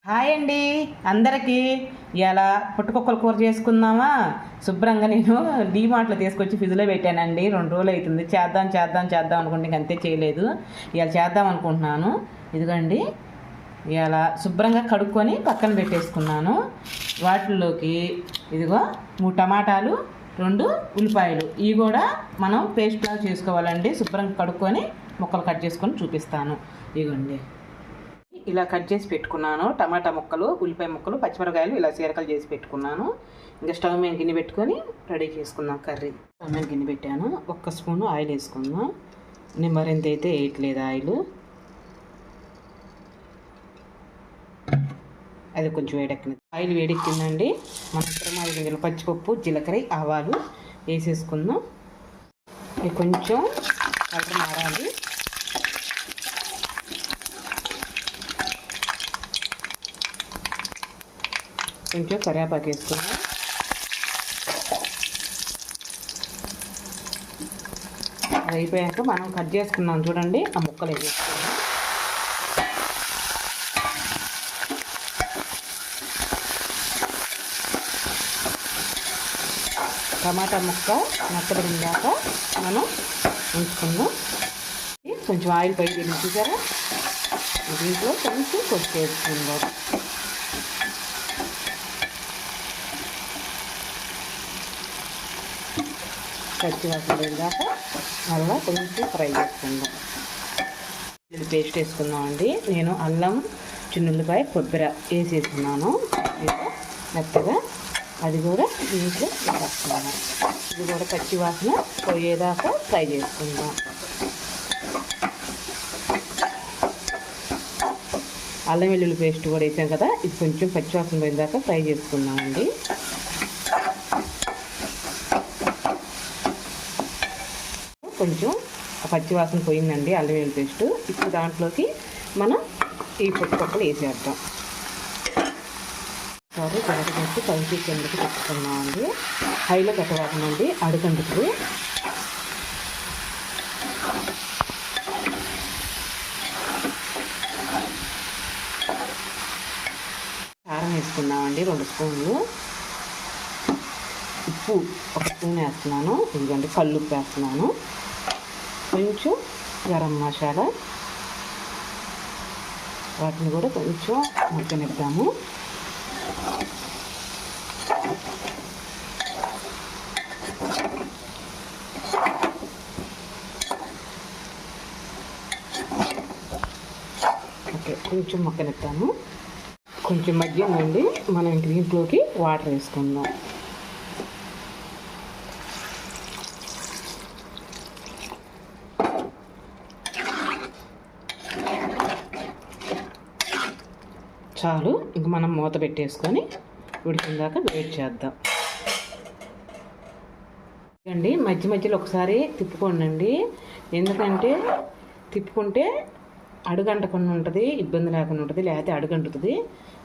Hi అండి అందరికీ. ఇలా పుట్టుకొక్కల కూర చేసుకుందామా? శుభ్రంగా నేను డీమార్ట్లో తీసుకొచ్చి ఫ్రిడ్జ్లో పెట్టానండి. 2 రోజులు అవుతుంది. చేద్దాం అనుకుంటే ఇంక అంతే చేయలేదు. ఇలా చేద్దాం అనుకుంటున్నాను. ఇదిగోండి, ఇలా శుభ్రంగా కడుక్కొని పక్కన పెట్టేసుకున్నాను. వాటిల్లోకి ఇదిగో 3 టమాటాలు, 2 ఉల్లిపాయలు, ఇవి కూడా మనం పేస్ట్లా చేసుకోవాలండి. శుభ్రంగా కడుక్కొని ముక్కలు కట్ చేసుకొని చూపిస్తాను. ఇదిగోండి, ఇలా కట్ చేసి పెట్టుకున్నాను. టమాటా ముక్కలు, ఉల్లిపాయ ముక్కలు, పచ్చిమిరకాయలు ఇలా చీరకలు చేసి పెట్టుకున్నాను. ఇంకా స్టవ్ మీద గిన్నె పెట్టుకొని రెడీ చేసుకుందాం కర్రీ. స్టవ్ మీద గిన్నె పెట్టాను. 1 స్పూను ఆయిల్ వేసుకుందాం. నేను మరింత అయితే వేయట్లేదు ఆయిల్. అది కొంచెం వేడెక్కింది. ఆయిల్ వేడెక్కిందండి. మనం ప్రమాద గింజలు, పచ్చిపప్పు, జీలకర్ర, ఆవాలు వేసేసుకుందాం. ఇది కొంచెం కలర్ మారాలి. కొంచెం కరివేపాకు వేసుకుందాం. అది అయిపోయాక మనం కట్ చేసుకున్నాం చూడండి, ఆ ముక్కలు వేసేసుకుందాం. టమాటా ముక్క మెత్తబడిన దాకా మనం ఉంచుకుందాం. కొంచెం ఆయిల్ పైకి వెళ్ళి చూసారా, దీంట్లో కొంచెం కొద్ది వేసుకుందాం. పచ్చివాసన దాకా మళ్ళీ కొంచెం ఫ్రై చేసుకుందాం. ఇది పేస్ట్ వేసుకుందామండి. నేను అల్లం, చిన్నుల్లిపాయ, కొబ్బరి వేసేసుకున్నాను మెత్తగా. అది కూడా దీంట్లో వేసుకున్నాను. ఇది కూడా పచ్చివాసన పోయేదాకా ఫ్రై చేసుకుందాం. అల్లం వెల్లుల్లి పేస్ట్ కూడా వేసాం కదా, ఇది కొంచెం పచ్చివాసన పోయేదాకా ఫ్రై చేసుకుందామండి. కొంచెం పచ్చివాసన పోయిందండి అల్లం వెల్లుల్లి పేస్ట్. ఇప్పుడు దాంట్లోకి మనం ఈ పుట్టుపక్కలు వేసేద్దాం. సరే, జరగబెట్టి పైకి కిందకి పెట్టుకున్నామండి. హైలో పెట్టవాకండి, అడుగంటుకు. కారం వేసుకున్నామండి 2 స్పూన్లు. ఉప్పు 1 స్పూన్ వేస్తున్నాను. ఇదిగోండి, కల్లుప్పు వేస్తున్నాను. కొంచెం గరం మసాలా, వాటిని కూడా కొంచెం మగ్గనిద్దాము. ఓకే, కొంచెం మగ్గనిద్దాము. కొంచెం మగ్గిందండి. మనం దీంట్లోకి వాటర్ వేసుకుందాం. చాలు, ఇంక మనం మూత పెట్టేసుకొని ఉడికిందాక వెయిట్ చేద్దాం. అండి, మధ్యలో ఒకసారి తిప్పుకోండి. ఎందుకంటే తిప్పుకుంటే అడుగంటకుండా ఉంటుంది, ఇబ్బంది లేకుండా ఉంటుంది. లేకపోతే అడుగంటుతుంది.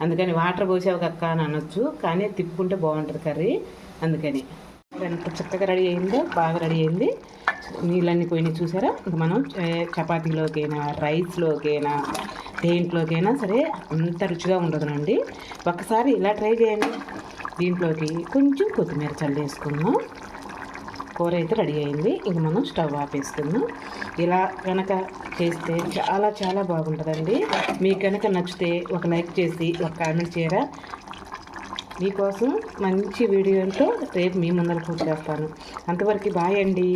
అందుకని వాటర్ పోసావు కక్క అని అనొచ్చు, కానీ తిప్పుకుంటే బాగుంటుంది కర్రీ. అందుకని ఎంత చక్కగా రెడీ అయిందో, బాగా రెడీ అయింది. నీళ్ళన్నీ పోయినాయి చూసారా. ఇంక మనం చపాతీలోకైనా, రైస్లోకైనా, దేంట్లోకైనా సరే అంత రుచిగా ఉండదునండి. ఒకసారి ఇలా ట్రై చేయండి. దీంట్లోకి కొంచెం కొత్తిమీర చల్లేసుకుందాం. కూర అయితే రెడీ అయింది. ఇంక మనం స్టవ్ ఆపేసుకుందాం. ఇలా కనుక చేస్తే చాలా చాలా బాగుంటుందండి. మీకు కనుక నచ్చితే ఒక లైక్ చేసి ఒక కామెంట్ చేయరా. మీకోసం మంచి వీడియోతో రేపు మీ ముందర పూర్తి చేస్తాను. అంతవరకు బాయ్ అండి.